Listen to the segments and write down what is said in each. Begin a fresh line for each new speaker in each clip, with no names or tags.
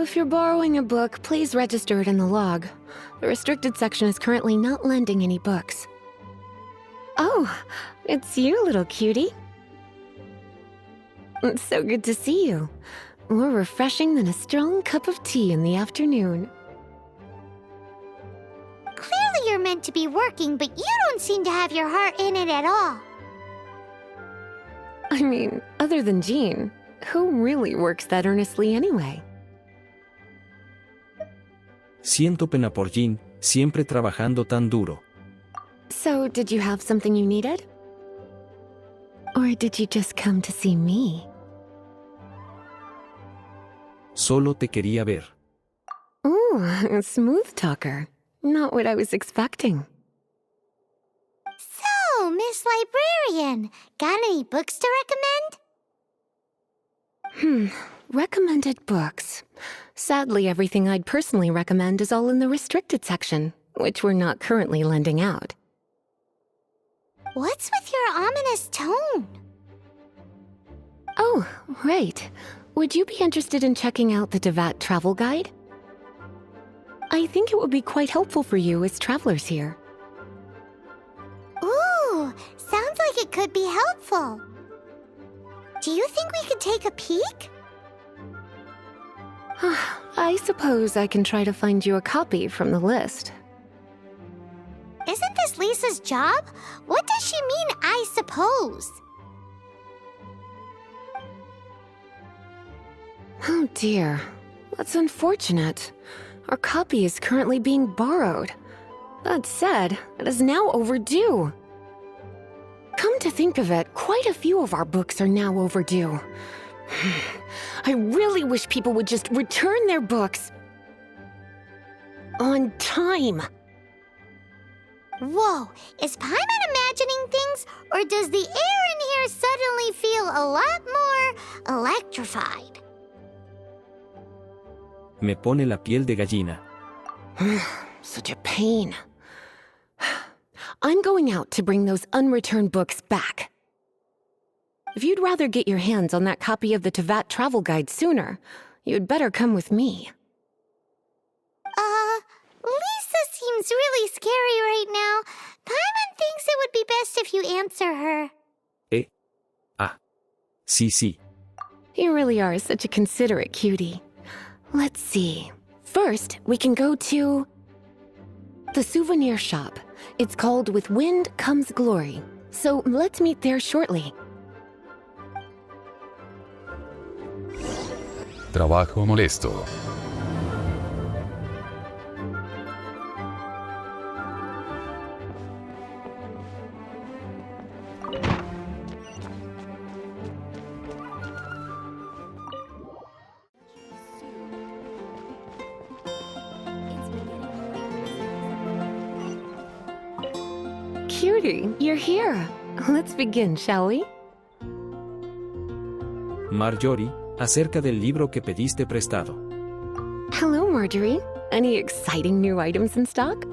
If you're borrowing a book, please register it in the log. The restricted section is currently not lending any books. Oh, it's you, little cutie. It's so good to see you. More refreshing than a strong cup of tea in the afternoon.
Clearly you're meant to be working, but you don't seem to have your heart in it at all.
I mean, other than Jean, who really works that earnestly anyway?
Siento pena por Jean, siempre trabajando tan duro.
So, did you have something you needed? Or did you just come to see me?
Solo te quería ver.
Ooh, a smooth talker. Not what I was expecting.
So, Miss Librarian, got any books to recommend?
Recommended books. Sadly, everything I'd personally recommend is all in the restricted section, which we're not currently lending out.
What's with your ominous tone?
Oh, right. Would you be interested in checking out the Devat travel guide? I think it would be quite helpful for you as travelers here.
Ooh, sounds like it could be helpful. Do you think we could take a peek?
I suppose I can try to find you a copy from the list.
Isn't this Lisa's job? What does she mean, I suppose?
Oh dear, that's unfortunate. Our copy is currently being borrowed. That said, it is now overdue. Come to think of it, quite a few of our books are now overdue. I really wish people would just return their books on time.
Whoa, is Paimon imagining things, or does the air in here suddenly feel a lot more electrified?
Me pone la piel de gallina.
Such a pain. I'm going out to bring those unreturned books back. If you'd rather get your hands on that copy of the Tevat travel guide sooner, you'd better come with me.
Lisa seems really scary right now. Paimon thinks it would be best if you answer her.
Sí.
You really are such a considerate cutie. Let's see. First, we can go to the souvenir shop. It's called With Wind Comes Glory. So let's meet there shortly.
Trabajo molesto.
Cutie, you're here. Let's begin, shall we?
Marjorie, acerca del libro que pediste prestado.
Hello, Marjorie. Any exciting new items in stock?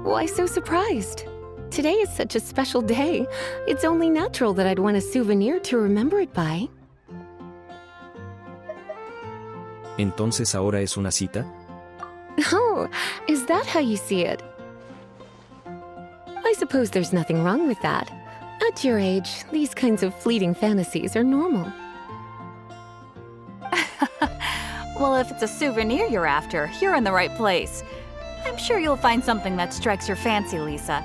Why so surprised? Today is such a special day. It's only natural that I'd want a souvenir to remember it by.
Entonces ahora es una cita?
Oh, is that how you see it? I suppose there's nothing wrong with that. At your age, these kinds of fleeting fantasies are normal.
Well, if it's a souvenir you're after, you're in the right place. I'm sure you'll find something that strikes your fancy, Lisa.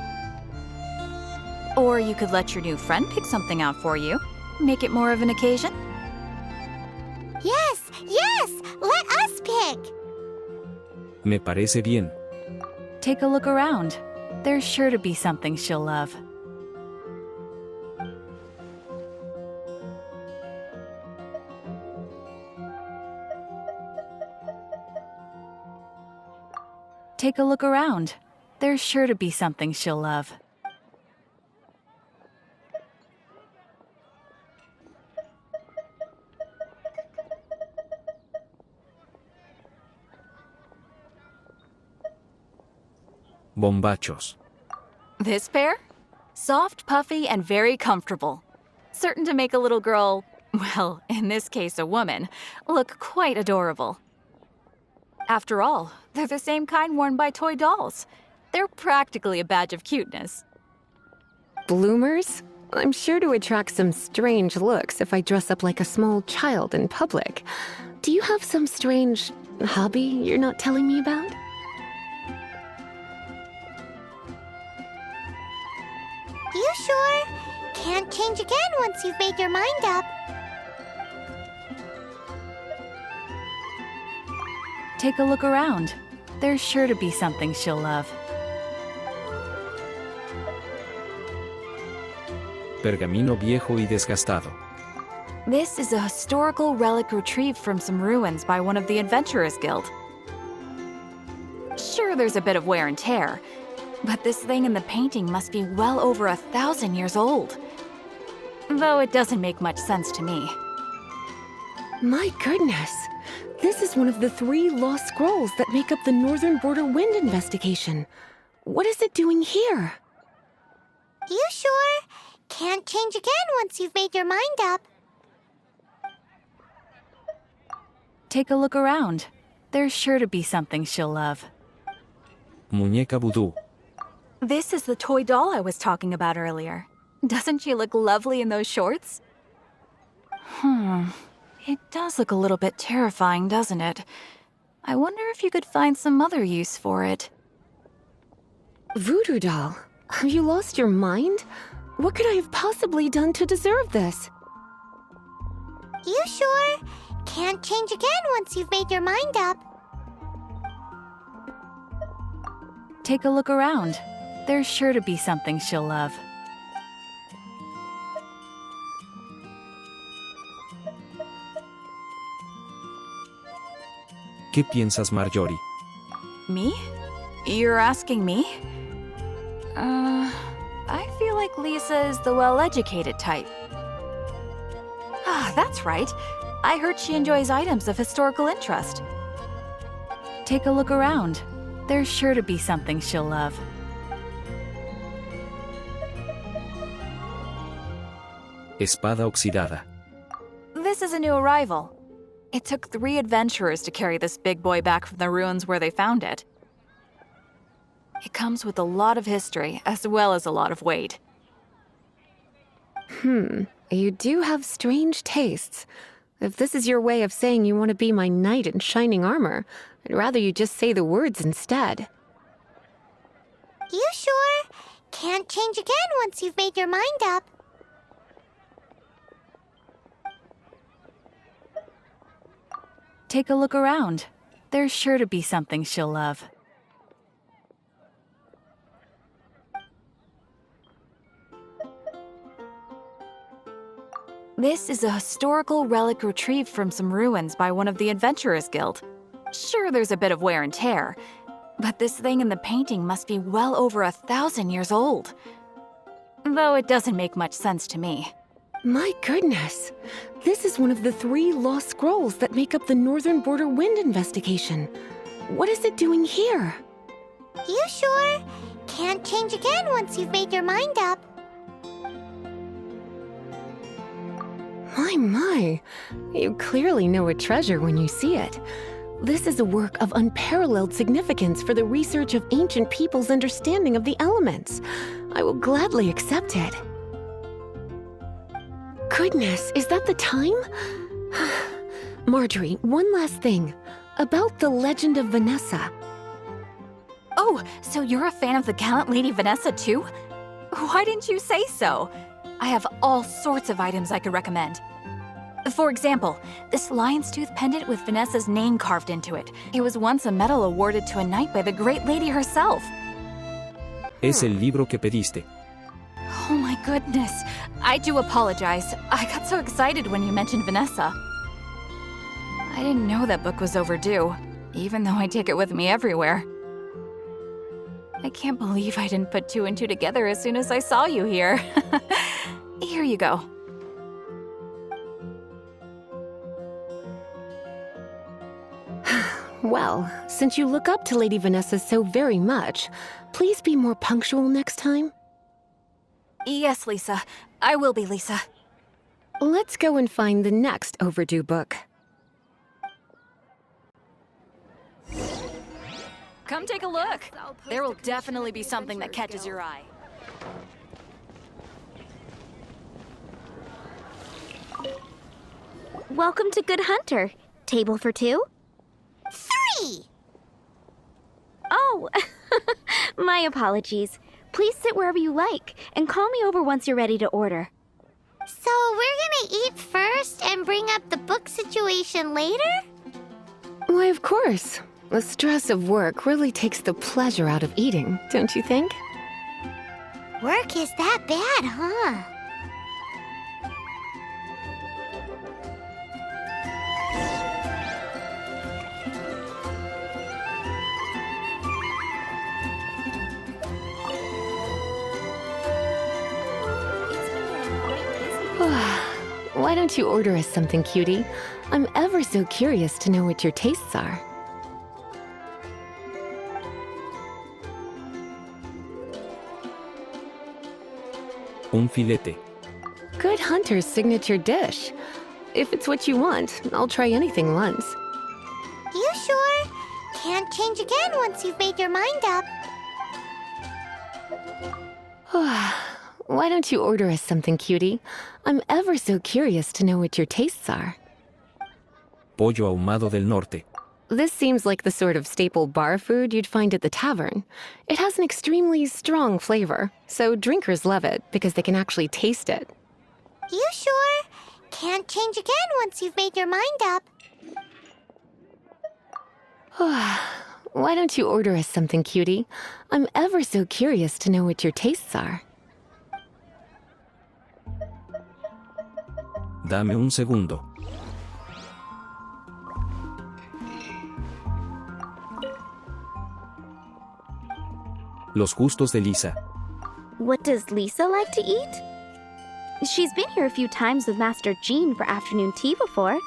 Or you could let your new friend pick something out for you. Make it more of an occasion.
Yes, let us pick.
Me parece bien.
Take a look around. There's sure to be something she'll love. Take a look around. There's sure to be something she'll love.
Bombachos.
This pair? Soft, puffy, and very comfortable. Certain to make a little girl, well, in this case a woman, look quite adorable. After all, they're the same kind worn by toy dolls. They're practically a badge of cuteness.
Bloomers? I'm sure to attract some strange looks if I dress up like a small child in public. Do you have some strange hobby you're not telling me about?
You sure? Can't change again once you've made your mind up.
Take a look around. There's sure to be something she'll love.
Pergamino viejo y desgastado.
This is a historical relic retrieved from some ruins by one of the Adventurers Guild. Sure, there's a bit of wear and tear, but this thing in the painting must be well over 1,000 years old. Though it doesn't make much sense to me.
My goodness! This is one of the 3 lost scrolls that make up the Northern Border Wind investigation. What is it doing here?
You sure? Can't change again once you've made your mind up.
Take a look around. There's sure to be something she'll love.
Muñeca vudú.
This is the toy doll I was talking about earlier. Doesn't she look lovely in those shorts? It does look a little bit terrifying, doesn't it? I wonder if you could find some other use for it.
Voodoo doll? Have you lost your mind? What could I have possibly done to deserve this?
You sure? Can't change again once you've made your mind up.
Take a look around. There's sure to be something she'll love.
¿Qué piensas, Marjorie?
Me? You're asking me? I feel like Lisa is the well-educated type. Ah, that's right. I heard she enjoys items of historical interest. Take a look around. There's sure to be something she'll love.
Espada oxidada.
This is a new arrival. It took 3 adventurers to carry this big boy back from the ruins where they found it. It comes with a lot of history, as well as a lot of weight.
You do have strange tastes. If this is your way of saying you want to be my knight in shining armor, I'd rather you just say the words instead.
You sure? Can't change again once you've made your mind up.
Take a look around. There's sure to be something she'll love. This is a historical relic retrieved from some ruins by one of the Adventurers Guild. Sure, there's a bit of wear and tear, but this thing in the painting must be well over 1,000 years old. Though it doesn't make much sense to me.
My goodness! This is one of the 3 lost scrolls that make up the Northern Border Wind investigation. What is it doing here?
You sure? Can't change again once you've made your mind up.
My. You clearly know a treasure when you see it. This is a work of unparalleled significance for the research of ancient people's understanding of the elements. I will gladly accept it. Goodness, is that the time? Marjorie, one last thing. About the legend of Vanessa.
Oh, so you're a fan of the gallant Lady Vanessa too? Why didn't you say so? I have all sorts of items I could recommend. For example, this lion's tooth pendant with Vanessa's name carved into it. It was once a medal awarded to a knight by the great lady herself.
Es el libro que pediste.
Oh my goodness. I do apologize. I got so excited when you mentioned Vanessa. I didn't know that book was overdue, even though I take it with me everywhere. I can't believe I didn't put 2 and 2 together as soon as I saw you here. Here you go.
Well, since you look up to Lady Vanessa so very much, please be more punctual next time.
Yes, Lisa. I will be, Lisa.
Let's go and find the next overdue book.
Come take a look. There will definitely be something that catches your eye.
Welcome to Good Hunter. Table for two?
3!
Oh, my apologies. Please sit wherever you like, and call me over once you're ready to order.
So we're gonna eat first and bring up the book situation later?
Why, of course. The stress of work really takes the pleasure out of eating, don't you think?
Work is that bad, huh?
Why don't you order us something, cutie? I'm ever so curious to know what your tastes are.
Un filete.
Good Hunter's signature dish. If it's what you want, I'll try anything once.
You sure? Can't change again once you've made your mind up.
Why don't you order us something, cutie? I'm ever so curious to know what your tastes are.
Pollo ahumado del norte.
This seems like the sort of staple bar food you'd find at the tavern. It has an extremely strong flavor, so drinkers love it because they can actually taste it.
You sure? Can't change again once you've made your mind up.
Why don't you order us something, cutie? I'm ever so curious to know what your tastes are.
Dame un segundo. Los gustos de Lisa.
What does Lisa like to eat? She's been here a few times with Master Jean for afternoon tea before.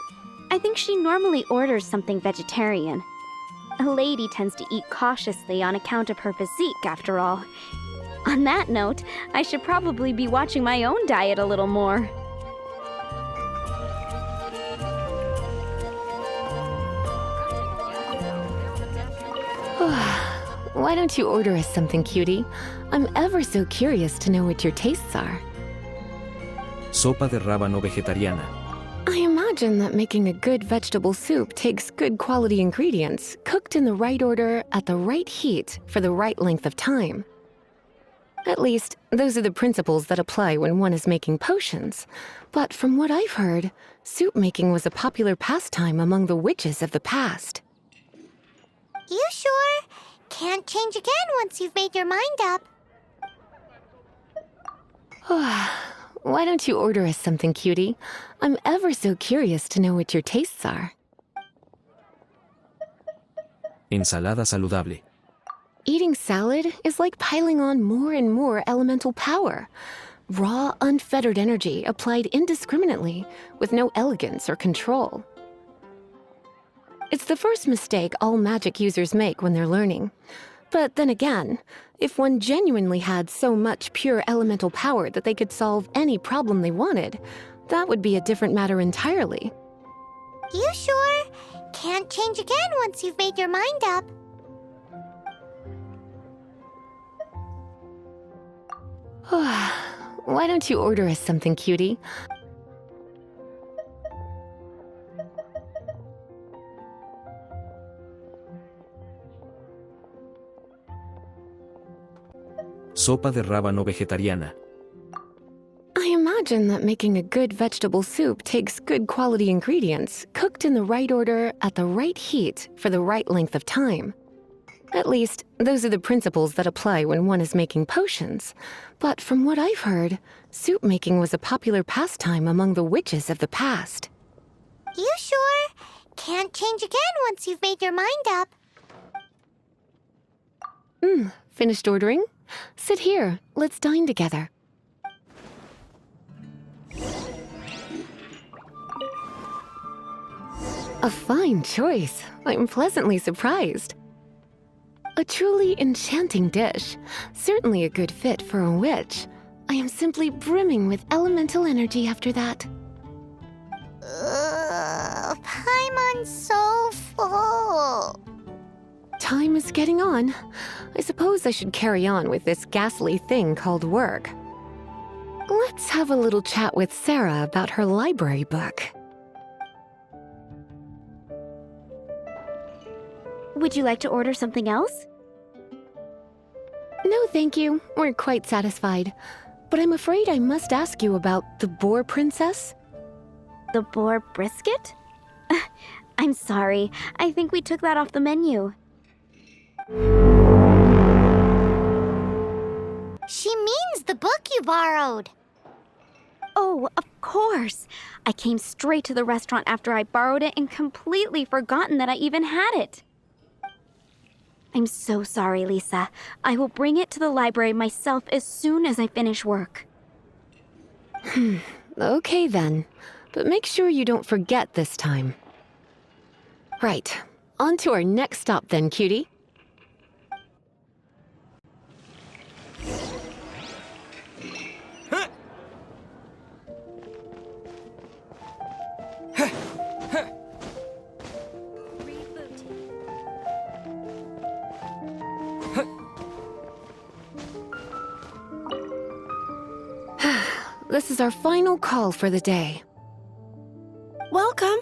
I think she normally orders something vegetarian. A lady tends to eat cautiously on account of her physique, after all. On that note, I should probably be watching my own diet a little more.
Why don't you order us something, cutie? I'm ever so curious to know what your tastes are.
Sopa de rábano vegetariana.
I imagine that making a good vegetable soup takes good quality ingredients, cooked in the right order, at the right heat, for the right length of time. At least, those are the principles that apply when one is making potions. But from what I've heard, soup making was a popular pastime among the witches of the past.
You sure? Can't change again once you've made your mind up.
Why don't you order us something, cutie? I'm ever so curious to know what your tastes are.
Ensalada saludable.
Eating salad is like piling on more and more elemental power. Raw, unfettered energy applied indiscriminately, with no elegance or control. It's the first mistake all magic users make when they're learning. But then again, if one genuinely had so much pure elemental power that they could solve any problem they wanted, that would be a different matter entirely.
You sure? Can't change again once you've made your mind up.
Why don't you order us something, cutie?
Sopa de rábano vegetariana.
I imagine that making a good vegetable soup takes good quality ingredients, cooked in the right order, at the right heat, for the right length of time. At least, those are the principles that apply when one is making potions. But from what I've heard, soup making was a popular pastime among the witches of the past.
You sure? Can't change again once you've made your mind up.
Finished ordering? Sit here. Let's dine together. A fine choice. I'm pleasantly surprised. A truly enchanting dish. Certainly a good fit for a witch. I am simply brimming with elemental energy after that.
Paimon's so full.
time is getting on. I suppose I should carry on with this ghastly thing called work. Let's have a little chat with Sarah about her library book.
Would you like to order something else?
No, thank you. We're quite satisfied. But I'm afraid I must ask you about the boar princess.
The boar brisket? I'm sorry. I think we took that off the menu.
She means the book you borrowed.
Oh, of course. I came straight to the restaurant after I borrowed it and completely forgotten that I even had it. I'm so sorry, Lisa. I will bring it to the library myself as soon as I finish work.
Okay then. But make sure you don't forget this time. Right. On to our next stop then, cutie. This is our final call for the day.
Welcome.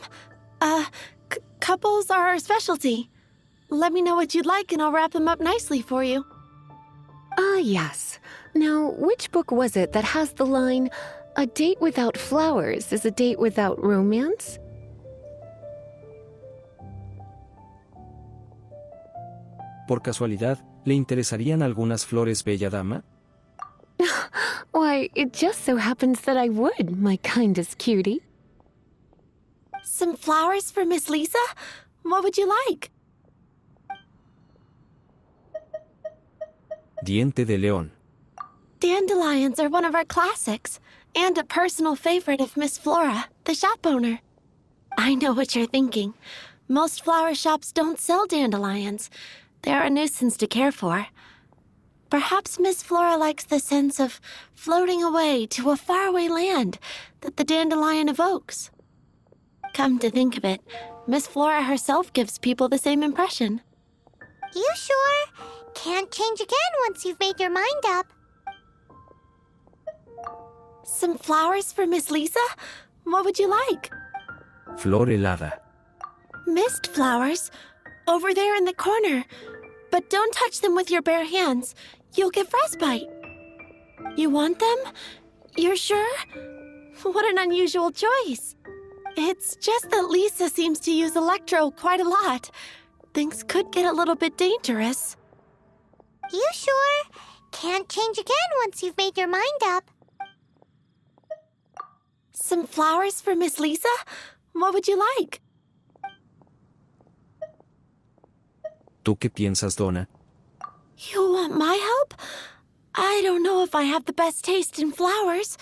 Couples are our specialty. Let me know what you'd like and I'll wrap them up nicely for you.
Yes. Now, which book was it that has the line, "A date without flowers is a date without romance"?
Por casualidad, ¿le interesarían algunas flores, bella dama?
Why, it just so happens that I would, my kindest cutie.
Some flowers for Miss Lisa? What would you like?
Diente de león.
Dandelions are one of our classics, and a personal favorite of Miss Flora, the shop owner. I know what you're thinking. Most flower shops don't sell dandelions. They're a nuisance to care for. Perhaps Miss Flora likes the sense of floating away to a faraway land that the dandelion evokes. Come to think of it, Miss Flora herself gives people the same impression.
You sure? Can't change again once you've made your mind up.
Some flowers for Miss Lisa? What would you like?
Flor helada.
Mist flowers? Over there in the corner. But don't touch them with your bare hands. You'll get frostbite. You want them? You're sure? What an unusual choice. It's just that Lisa seems to use Electro quite a lot. Things could get a little bit dangerous.
You sure? Can't change again once you've made your mind up.
Some flowers for Miss Lisa? What would you like?
¿Tú qué piensas, Donna?
You want my help? I don't know if I have the best taste in flowers.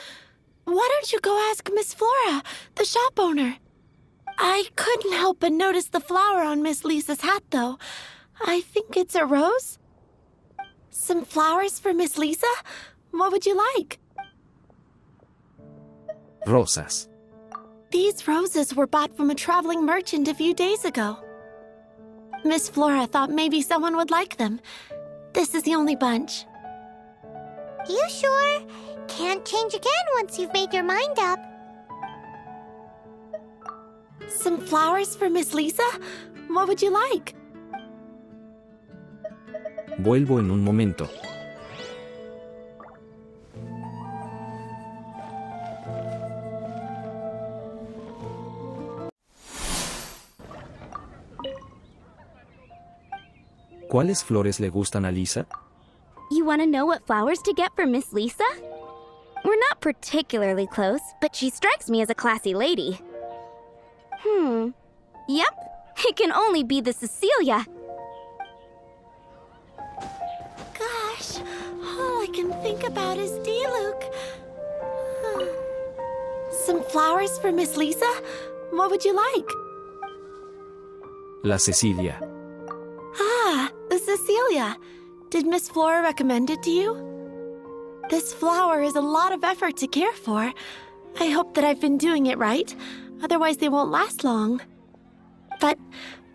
Why don't you go ask Miss Flora, the shop owner? I couldn't help but notice the flower on Miss Lisa's hat, though. I think it's a rose. Some flowers for Miss Lisa? What would you like?
Rosas.
These roses were bought from a traveling merchant a few days ago. Miss Flora thought maybe someone would like them. This is the only bunch.
You sure? Can't change again once you've made your mind up.
Some flowers for Miss Lisa? What would you like?
Vuelvo en un momento. ¿Cuáles flores le gustan a Lisa?
You want to know what flowers to get for Miss Lisa? We're not particularly close, but she strikes me as a classy lady. Yep, it can only be the Cecilia.
Gosh, all I can think about is D-Luke. Some flowers for Miss Lisa? What would you like?
La Cecilia.
Ah, the Cecilia. Did Miss Flora recommend it to you? This flower is a lot of effort to care for. I hope that I've been doing it right. Otherwise, they won't last long. But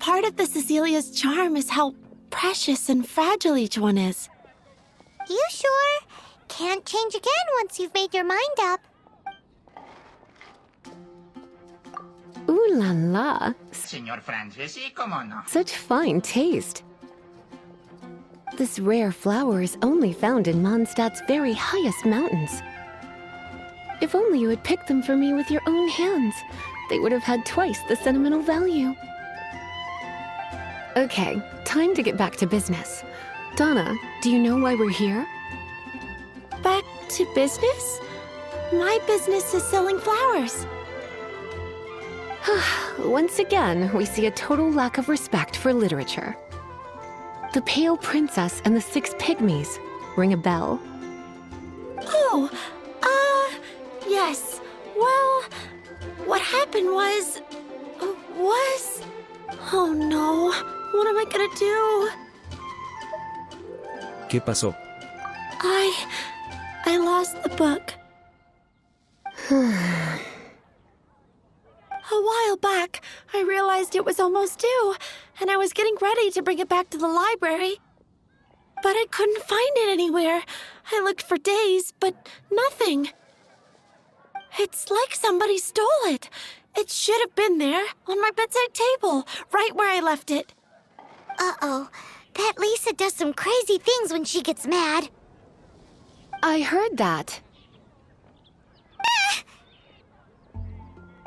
part of the Cecilia's charm is how precious and fragile each one is.
You sure? Can't change again once you've made your mind up.
Ooh la la.
Señor Francis, y cómo no.
Such fine taste. This rare flower is only found in Mondstadt's very highest mountains. If only you had picked them for me with your own hands, they would have had twice the sentimental value. Okay, time to get back to business. Donna, do you know why we're here?
Back to business? My business is selling flowers.
Once again, we see a total lack of respect for literature. The Pale Princess and the Six Pygmies. Ring a bell?
Oh, yes. Well, what happened was... Oh no, what am I gonna do?
¿Qué pasó?
I lost the book. A while back, I realized it was almost due, and I was getting ready to bring it back to the library. But I couldn't find it anywhere. I looked for days, but nothing. It's like somebody stole it. It should have been there, on my bedside table, right where I left it.
Uh-oh. That Lisa does some crazy things when she gets mad.
I heard that.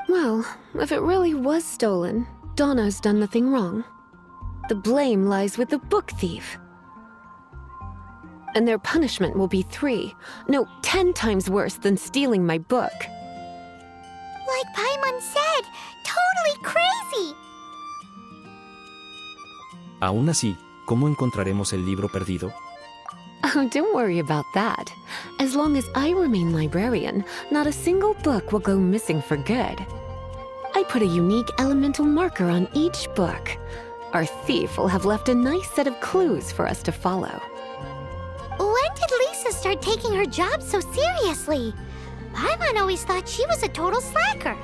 Well, if it really was stolen, Donna's done nothing wrong. The blame lies with the book thief. And their punishment will be 10 times worse than stealing my book.
Like Paimon said, totally crazy.
Aún así, ¿cómo encontraremos el libro perdido?
Oh, don't worry about that. As long as I remain librarian, not a single book will go missing for good. I put a unique elemental marker on each book. Our thief will have left a nice set of clues for us to follow.
When did Lisa start taking her job so seriously? Paimon always thought she was a total slacker.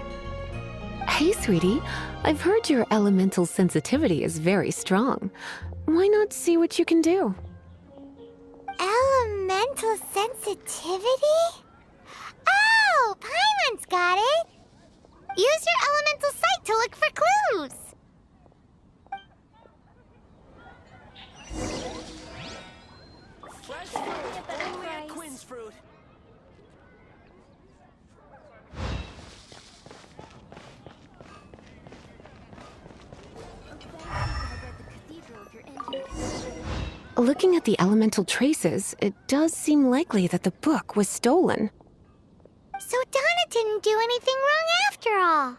Hey, sweetie, I've heard your elemental sensitivity is very strong. Why not see what you can do?
Elemental sensitivity? Oh, Paimon's got it. Use your elemental sight to look for clues.
Looking at the elemental traces, it does seem likely that the book was stolen.
So Donna didn't do anything wrong after all.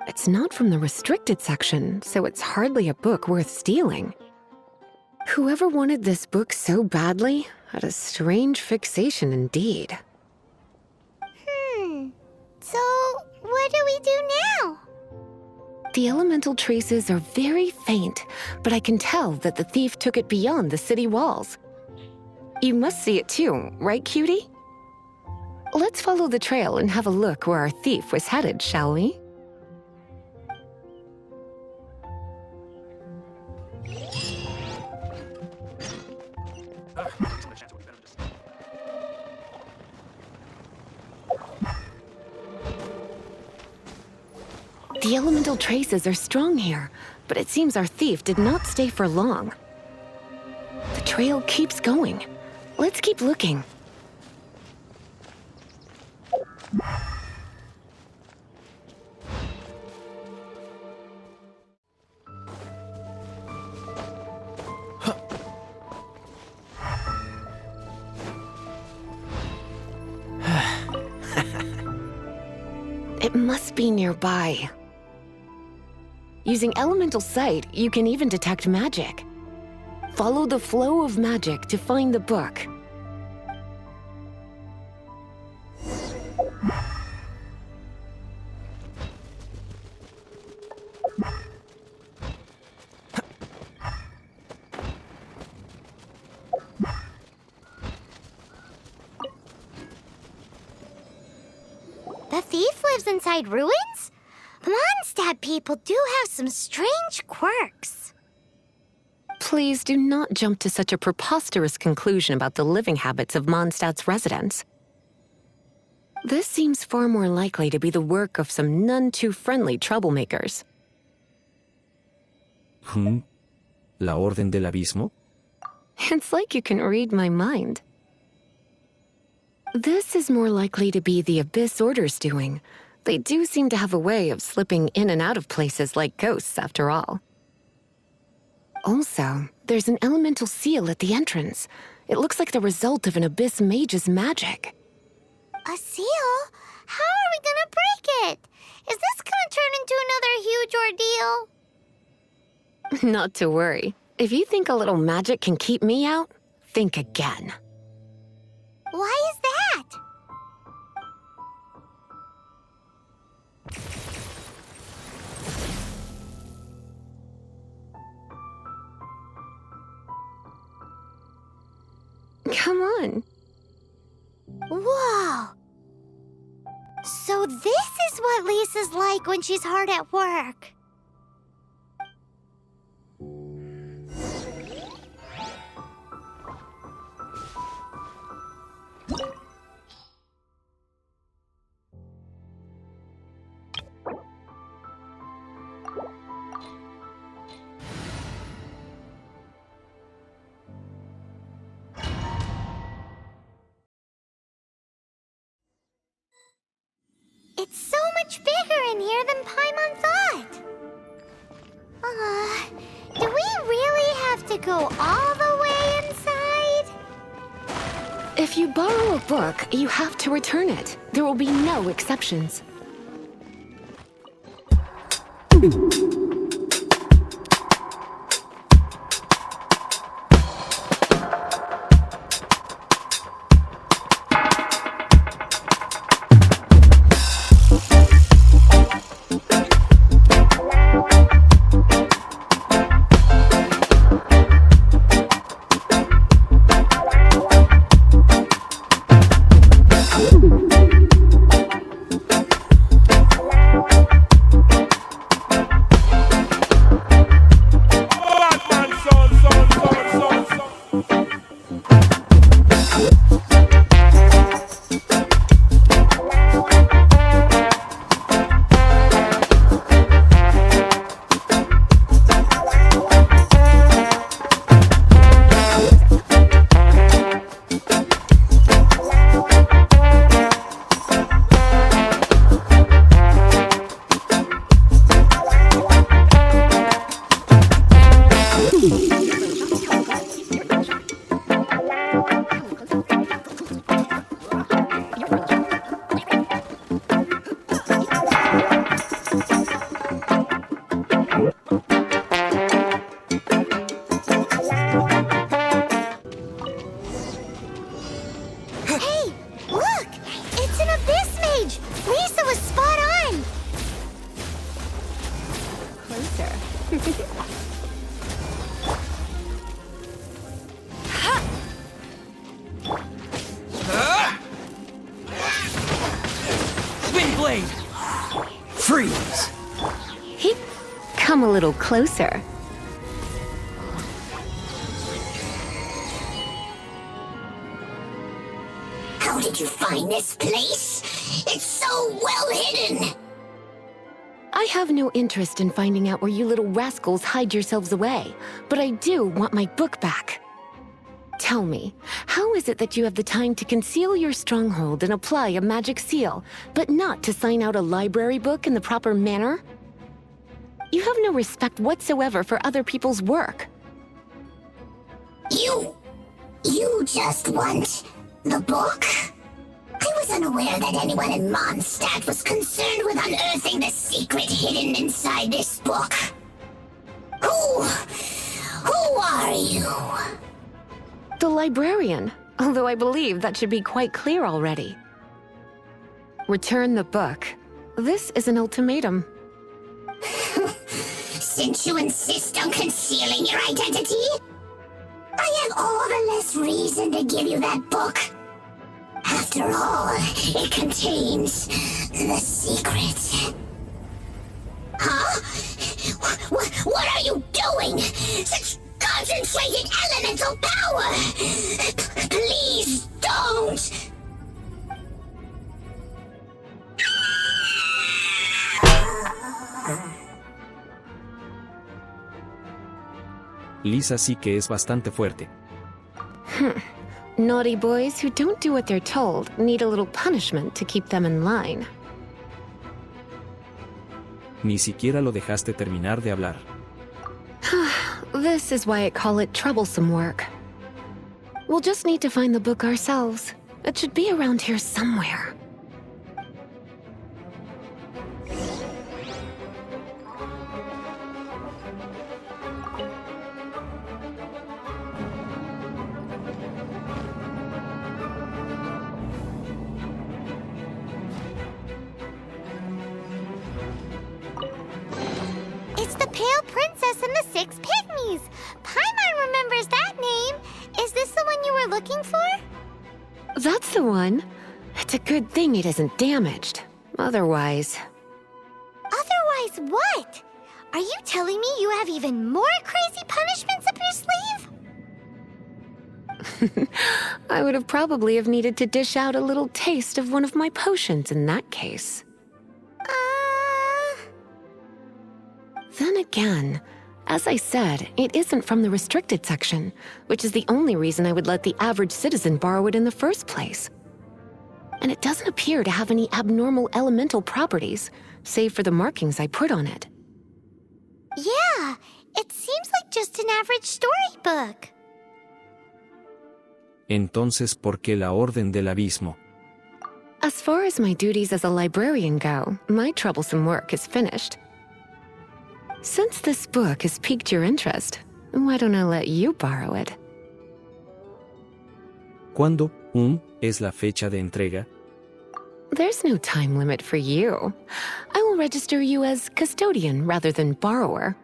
It's not from the restricted section, so it's hardly a book worth stealing. Whoever wanted this book so badly had a strange fixation indeed.
So what do we do now?
The elemental traces are very faint, but I can tell that the thief took it beyond the city walls. You must see it too, right, cutie? Let's follow the trail and have a look where our thief was headed, shall we? The elemental traces are strong here, but it seems our thief did not stay for long. The trail keeps going. Let's keep looking. It must be nearby. Using elemental sight, you can even detect magic. Follow the flow of magic to find the book.
The thief lives inside ruins? Mondstadt people do have some strange quirks.
Please do not jump to such a preposterous conclusion about the living habits of Mondstadt's residents. This seems far more likely to be the work of some none too friendly troublemakers.
¿La Orden del Abismo?
It's like you can read my mind. This is more likely to be the Abyss Order's doing. They do seem to have a way of slipping in and out of places like ghosts, after all. Also, there's an elemental seal at the entrance. It looks like the result of an Abyss mage's magic.
A seal? How are we gonna break it? Is this gonna turn into another huge ordeal?
Not to worry. If you think a little magic can keep me out, think again.
Why is that?
Come on.
Whoa! So this is what Lisa's like when she's hard at work. It's so much bigger in here than Paimon thought. Do we really have to go all the way inside?
If you borrow a book, you have to return it. There will be no exceptions.
Freeze!
Come a little closer.
How did you find this place? It's so well hidden.
I have no interest in finding out where you little rascals hide yourselves away, but I do want my book back. Tell me, how is it that you have the time to conceal your stronghold and apply a magic seal, but not to sign out a library book in the proper manner? You have no respect whatsoever for other people's work.
You just want the book? I was unaware that anyone in Mondstadt was concerned with unearthing the secret hidden inside this book. Who are you?
The librarian, although I believe that should be quite clear already. Return the book. This is an ultimatum.
Since you insist on concealing your identity, I have all the less reason to give you that book. After all, it contains the secret. Huh? What are you doing? Such concentrated elemental power! Please don't!
Lisa sí que es bastante fuerte.
Naughty boys who don't do what they're told need a little punishment to keep them in line.
Ni siquiera lo dejaste terminar de hablar.
This is why I call it troublesome work. We'll just need to find the book ourselves. It should be around here somewhere.
It's the Pale Princess and the Six Pygmies! Paimon remembers that name! Is this the one you were looking for?
That's the one. It's a good thing it isn't damaged. Otherwise...
Otherwise what? Are you telling me you have even more crazy punishments up your sleeve?
I would have probably have needed to dish out a little taste of one of my potions in that case. Then again, as I said, it isn't from the restricted section, which is the only reason I would let the average citizen borrow it in the first place. And it doesn't appear to have any abnormal elemental properties, save for the markings I put on it.
Yeah, it seems like just an average storybook.
Entonces, ¿por qué la Orden del Abismo?
As far as my duties as a librarian go, my troublesome work is finished. Since this book has piqued your interest, why don't I let you borrow it?
¿Cuándo, es la fecha de entrega?
There's no time limit for you. I will register you as custodian rather than borrower.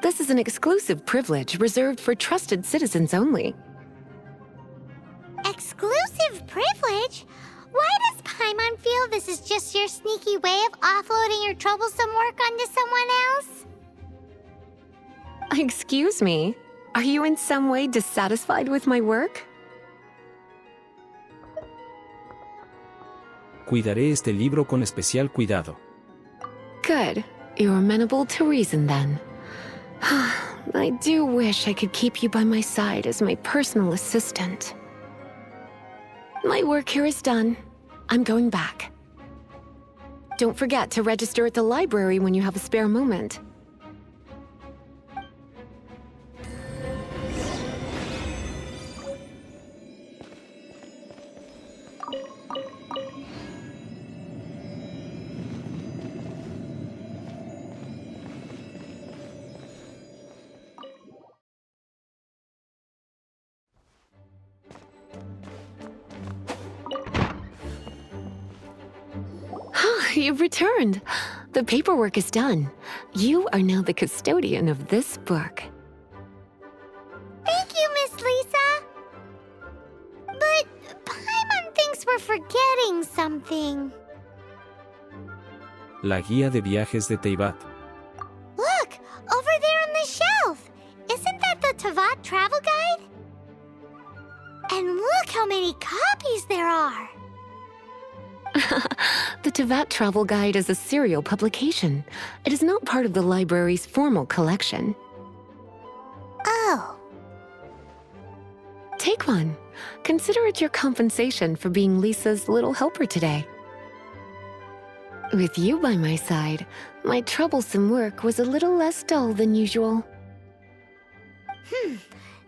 This is an exclusive privilege reserved for trusted citizens only.
Exclusive privilege? Why does Paimon feel this is just your sneaky way of offloading your troublesome work onto someone else?
Excuse me, are you in some way dissatisfied with my work?
Cuidaré este libro con especial cuidado.
Good. You're amenable to reason then. I do wish I could keep you by my side as my personal assistant. My work here is done. I'm going back. Don't forget to register at the library when you have a spare moment. You've returned. The paperwork is done. You are now the custodian of this book.
Thank you, Miss Lisa. But Paimon thinks we're forgetting something.
La guía de viajes de Teyvat.
Look, over there on the shelf. Isn't that the Teyvat travel guide? And look how many copies there are.
The Teyvat Travel Guide is a serial publication. It is not part of the library's formal collection.
Oh.
Take one. Consider it your compensation for being Lisa's little helper today. With you by my side, my troublesome work was a little less dull than usual.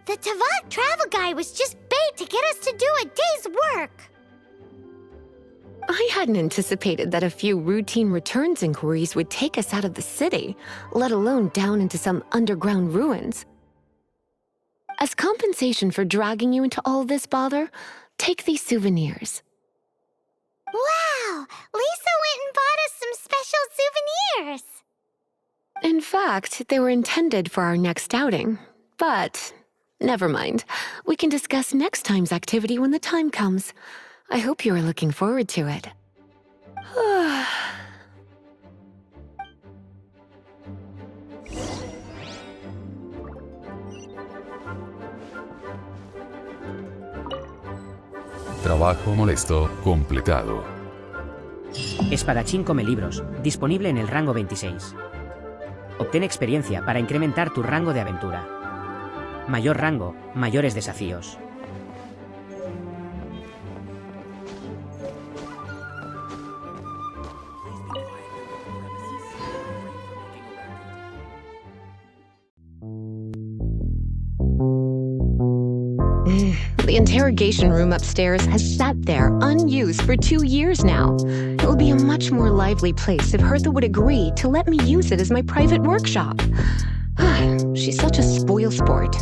The Teyvat travel guide was just bait to get us to do a day's work.
I hadn't anticipated that a few routine returns inquiries would take us out of the city, let alone down into some underground ruins. As compensation for dragging you into all this bother, take these souvenirs.
Wow! Lisa went and bought us some special souvenirs!
In fact, they were intended for our next outing. But, never mind. We can discuss next time's activity when the time comes. I hope you are looking forward to it.
Trabajo molesto completado.
Espadachín come libros, disponible en el rango 26. Obtén experiencia para incrementar tu rango de aventura. Mayor rango, mayores desafíos.
The interrogation room upstairs has sat there unused for 2 years now. It would be a much more lively place if Hertha would agree to let me use it as my private workshop. She's such a spoilsport.